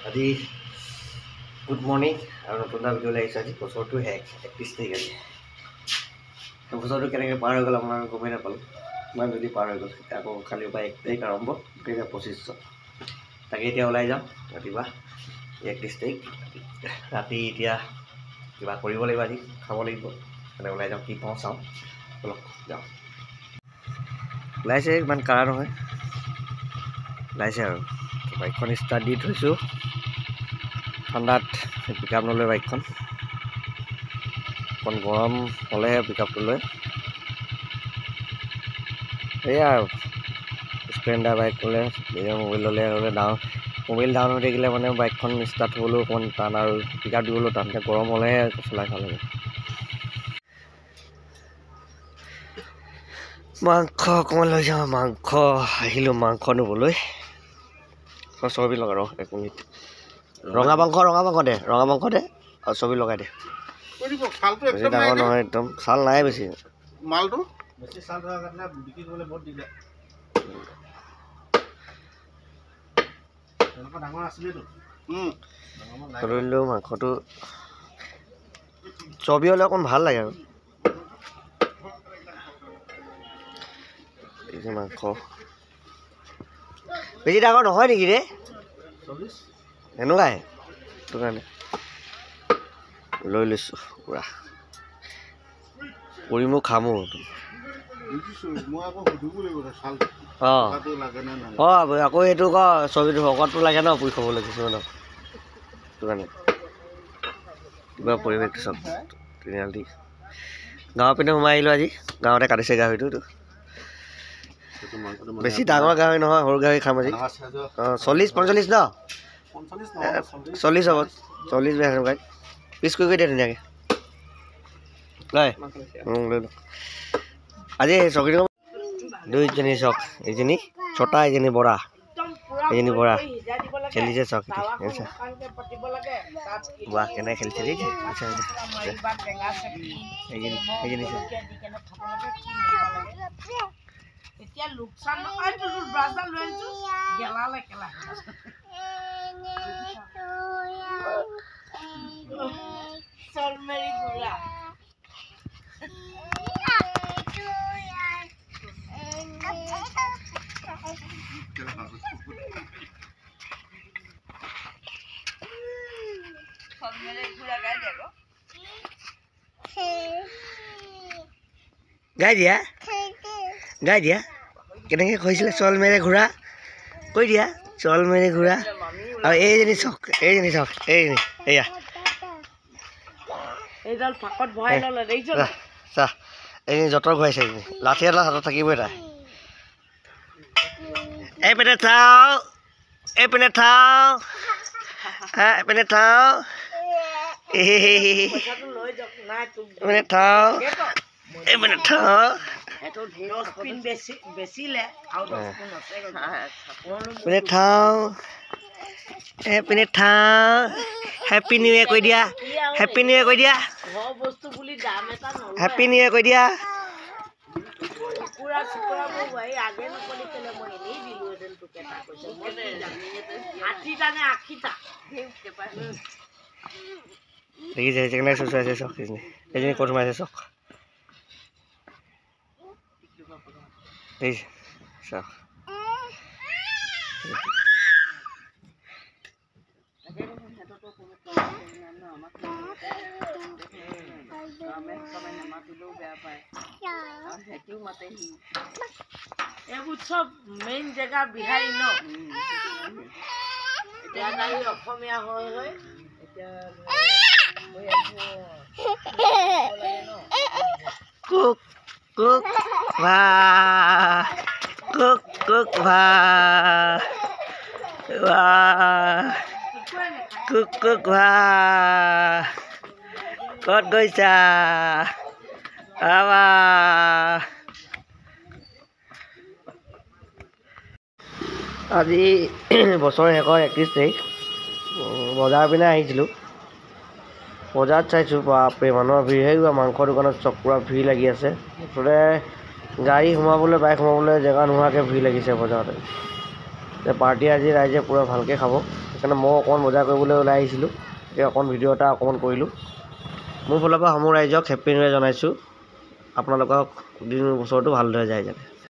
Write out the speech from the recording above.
আজি good morning আৰু নতুন এটা ভিডিঅ'লৈ আহিছোঁ। আজি বছৰটো 31 তাৰিখ আজি। বছৰটো কেনেকৈ পাৰ হৈ গ'ল আপোনাৰ গমেই নাপালোঁ। ইমান যদি পাৰ হৈ গ'ল এতিয়া আকৌ কালিৰ পৰা 1 তাৰিখ আৰম্ভ 2025। তাকে এতিয়া ওলাই যাম ৰাতিপুৱা 31 তাৰিখ ৰাতি। এতিয়া কিবা কৰিব লাগিব, আজি খাব লাগিব, সেইকাৰণে ওলাই যাওঁ। কি পাওঁ চাওঁ, অলপ যাওঁ। ওলাইছে, ইমান কাৰা নহয়, ওলাইছে আৰু। বাইকখন ষ্টাৰ্ট দি থৈছোঁ ঠাণ্ডাত। পিক আপ নলয় বাইকখন, অকণ গৰম হ'লেহে পিক আপটো লয়। সেয়া আৰু স্প্লেণ্ডাৰ বাইক ল'লে, নিজৰ মোবাইল ল'লে মোবাইল ডাউন হৈ থাকিলে মানে বাইকখন ষ্টাৰ্ট হ'বলৈও অকণমান টান আৰু পিক আপ দিবলৈও টান। এতিয়া গৰম হ'লেহে চলাই ভাল লাগে। মাংস অকণমান লৈ যাওঁ। মাংস আহিলোঁ মাংস নিবলৈ। চৰ্বি লগাই ৰ 1 মিনিট। ৰঙা মাংস দে, ৰঙা মাংস দে আৰু চৰ্বি লগাই দে। বেছি ডাঙৰ নহয়, একদম ছাল নাই বেছি। মালটো বেছি ছাল থকা কাৰণে বিক্ৰী কৰিবলৈ বহুত দিগদাৰ। ডাঙৰ আছিলেতো মাংসটো চৰ্বি হ'লে অকণ ভাল লাগে আৰু। এই যে মাংস বেছি ডাঙৰ নহয় নেকি ৰে? এনেকুৱাই, সেইটো কাৰণে লৈ লৈছোঁ পূৰা। কৰিমো খামো। অঁ আকৌ সেইটো ক চৰ্বিটো শকতটো লাগে ন, পুৰি খাবলৈ কিছুমানক। সেইটো কাৰণে কিবা পৰিৱেশটো চব তিনিআলি গাঁৱৰ পিনে সোমাই আহিলোঁ আজি। গাঁৱতে কাটিছে গাহৰিটো। বেছি ডাঙৰ গাহৰি নহয়, সৰু গাহৰি খাম আজি। অঁ 40-45 ন? 40 হ'ব, 40 সেনেকুৱাই পিচ কৰি দিয়ে ধুনীয়াকৈ। লৈ ল আজি চকী 2জনী চক, এইজনী ছটা, এইজনী বৰা, এইজনী বৰা খেলিছে চক। বাহ কেনেকৈ খেলিছে দেই। এইজনী এতিয়া লোকচান নহয়, তোৰ ব্ৰাছডাল লৈ আনিছো গেলালে কেলা। চলমেৰি গুৰা গাই দিয়া, গাই দিয়া কেনেকৈ কৈছিলে চল মেৰে ঘোঁৰা, কৈ দিয়া চল মেৰে ঘোঁৰা। আৰু এইজনী চক, এইজনী চক, এইজনী এয়া এইডাল ফাকত ভৰাই ল'লে দেখিছ চা। এইজনী যঁতৰ ঘূৰাইছে, এইজনী লাঠি এডাল হাতত থাকিবই তাই। এইপিনে চাওঁ, এইপিনে চাওঁ, এইপিনে চাওঁ, এইপিনে চাওঁ, এইপিনে চাওঁ, এইপিনে চাওঁ, এইপিনে চাওঁ। হেপী নিউ ইয়েৰ কৈ দিয়া, হেপী নিউ ইয়েৰ কৈ দিয়া, হেপী নিউ ইয়েৰ কৈ দিয়া। দেখিছে কেনেকৈ চুচুৱাইছে চক, এইজনী ক'ত সোমাইছে চক, দেখিছে চক। এইবোৰ চব মেইন জেগা বিহাৰী ন, এতিয়া তাই অসমীয়া হৈ এতিয়া কুক কুক ভা, কুক কুক ভা, কুক কুক ভা। ক'ত গৈছা আবা? আজি বছৰ শেষৰ 31 তাৰিখ। বজাৰ পিনে আহিছিলোঁ। বজাৰত চাইছোঁ বাপৰে মানুহৰ ভিৰ হৈ গ'ল। মাংসৰ দোকানত চব পূৰা ভিৰ লাগি আছে। মুঠতে গাড়ী সোমাবলৈ, বাইক সোমাবলৈ জেগা নোহোৱাকৈ ভিৰ লাগিছে বজাৰতে। পাৰ্টি আজি ৰাইজে পূৰা ভালকৈ খাব। সেইকাৰণে মই অকণমান বজাৰ কৰিবলৈ ওলাই আহিছিলোঁ। এতিয়া অকণ ভিডিঅ' এটা অকণমান কৰিলোঁ। মোৰ ফালৰ পৰা সমূহ ৰাইজক হেপ্পী নিউ ইয়েৰ জনাইছোঁ। আপোনালোকক বছৰটো ভালদৰে যায় যাতে।